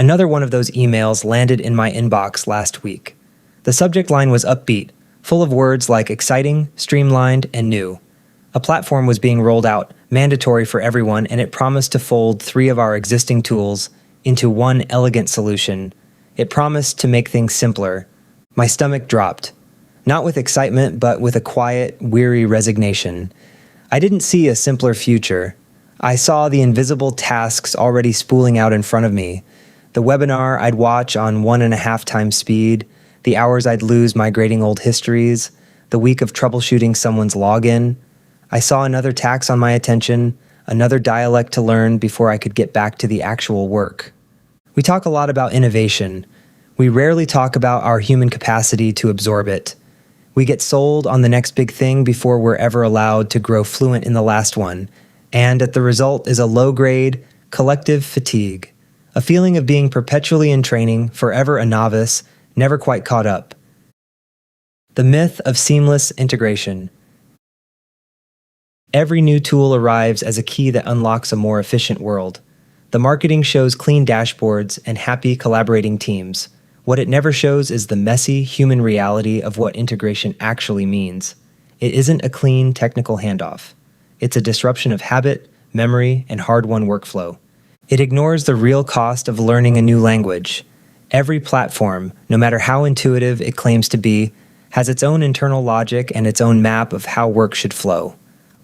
Another one of those emails landed in my inbox last week. The subject line was upbeat, full of words like exciting, streamlined, and new. A platform was being rolled out, mandatory for everyone, and it promised to fold 3 of our existing tools into one elegant solution. It promised to make things simpler. My stomach dropped. Not with excitement, but with a quiet, weary resignation. I didn't see a simpler future. I saw the invisible tasks already spooling out in front of me. The webinar I'd watch on 1.5 times speed, the hours I'd lose migrating old histories, the week of troubleshooting someone's login. I saw another tax on my attention, another dialect to learn before I could get back to the actual work. We talk a lot about innovation. We rarely talk about our human capacity to absorb it. We get sold on the next big thing before we're ever allowed to grow fluent in the last one, and the result is a low-grade, collective fatigue, a feeling of being perpetually in training, forever a novice, never quite caught up. The myth of seamless integration. Every new tool arrives as a key that unlocks a more efficient world. The marketing shows clean dashboards and happy collaborating teams. What it never shows is the messy human reality of what integration actually means. It isn't a clean technical handoff. It's a disruption of habit, memory, and hard-won workflow. It ignores the real cost of learning a new language. Every platform, no matter how intuitive it claims to be, has its own internal logic and its own map of how work should flow.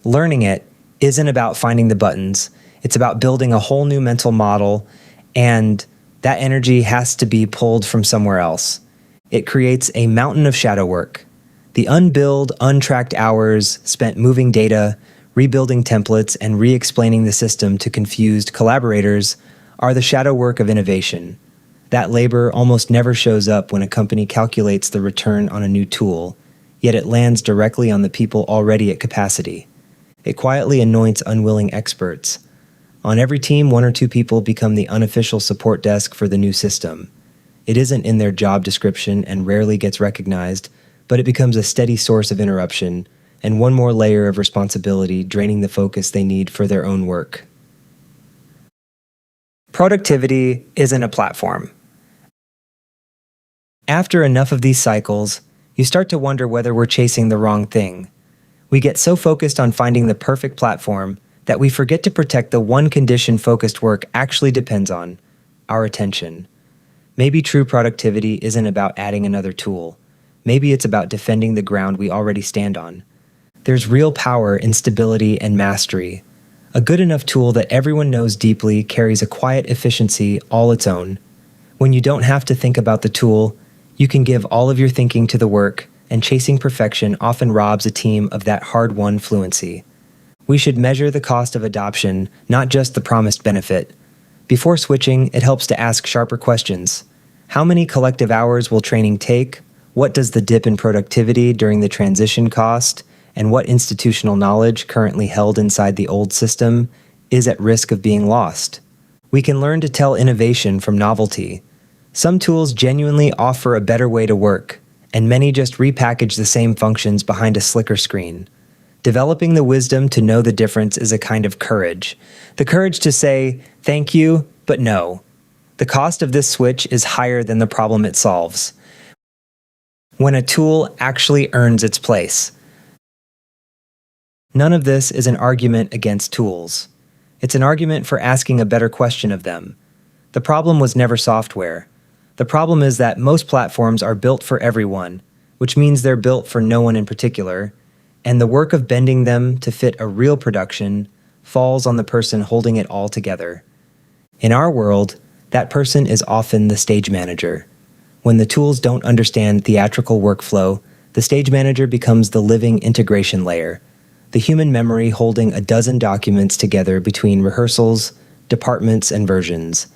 Learning it isn't about finding the buttons. It's about building a whole new mental model, and that energy has to be pulled from somewhere else. It creates a mountain of shadow work. The unbilled, untracked hours spent moving data, rebuilding templates, and re-explaining the system to confused collaborators are the shadow work of innovation. That labor almost never shows up when a company calculates the return on a new tool, yet it lands directly on the people already at capacity. It quietly anoints unwilling experts. On every team, 1 or 2 people become the unofficial support desk for the new system. It isn't in their job description and rarely gets recognized, but it becomes a steady source of interruption and one more layer of responsibility draining the focus they need for their own work. Productivity isn't a platform. After enough of these cycles, you start to wonder whether we're chasing the wrong thing. We get so focused on finding the perfect platform that we forget to protect the one condition focused work actually depends on: our attention. Maybe true productivity isn't about adding another tool. Maybe it's about defending the ground we already stand on. There's real power in stability and mastery. A good enough tool that everyone knows deeply carries a quiet efficiency all its own. When you don't have to think about the tool, you can give all of your thinking to the work, and chasing perfection often robs a team of that hard-won fluency. We should measure the cost of adoption, not just the promised benefit. Before switching, it helps to ask sharper questions. How many collective hours will training take? What does the dip in productivity during the transition cost? And what institutional knowledge currently held inside the old system is at risk of being lost? We can learn to tell innovation from novelty. Some tools genuinely offer a better way to work, and many just repackage the same functions behind a slicker screen. Developing the wisdom to know the difference is a kind of courage. The courage to say, thank you, but no. The cost of this switch is higher than the problem it solves. When a tool actually earns its place. None of this is an argument against tools. It's an argument for asking a better question of them. The problem was never software. The problem is that most platforms are built for everyone, which means they're built for no one in particular, and the work of bending them to fit a real production falls on the person holding it all together. In our world, that person is often the stage manager. When the tools don't understand theatrical workflow, the stage manager becomes the living integration layer, the human memory holding a dozen documents together between rehearsals, departments, and versions.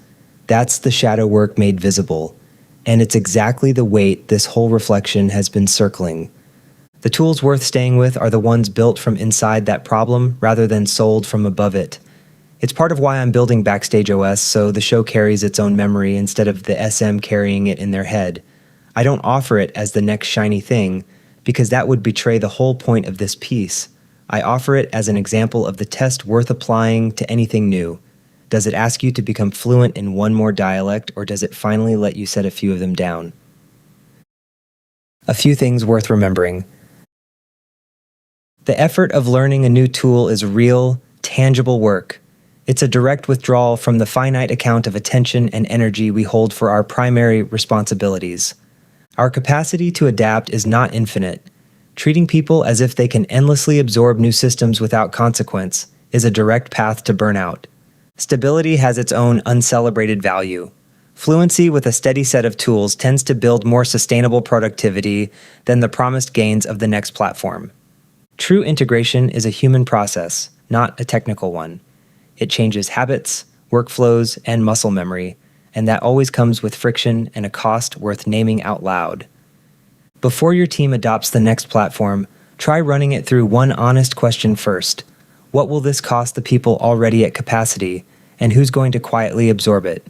That's the shadow work made visible, and it's exactly the weight this whole reflection has been circling. The tools worth staying with are the ones built from inside that problem rather than sold from above it. It's part of why I'm building Backstage OS so the show carries its own memory instead of the SM carrying it in their head. I don't offer it as the next shiny thing because that would betray the whole point of this piece. I offer it as an example of the test worth applying to anything new. Does it ask you to become fluent in one more dialect, or does it finally let you set a few of them down? A few things worth remembering. The effort of learning a new tool is real, tangible work. It's a direct withdrawal from the finite amount of attention and energy we hold for our primary responsibilities. Our capacity to adapt is not infinite. Treating people as if they can endlessly absorb new systems without consequence is a direct path to burnout. Stability has its own uncelebrated value. Fluency with a steady set of tools tends to build more sustainable productivity than the promised gains of the next platform. True integration is a human process, not a technical one. It changes habits, workflows, and muscle memory, and that always comes with friction and a cost worth naming out loud. Before your team adopts the next platform, try running it through one honest question first. What will this cost the people already at capacity, and who's going to quietly absorb it?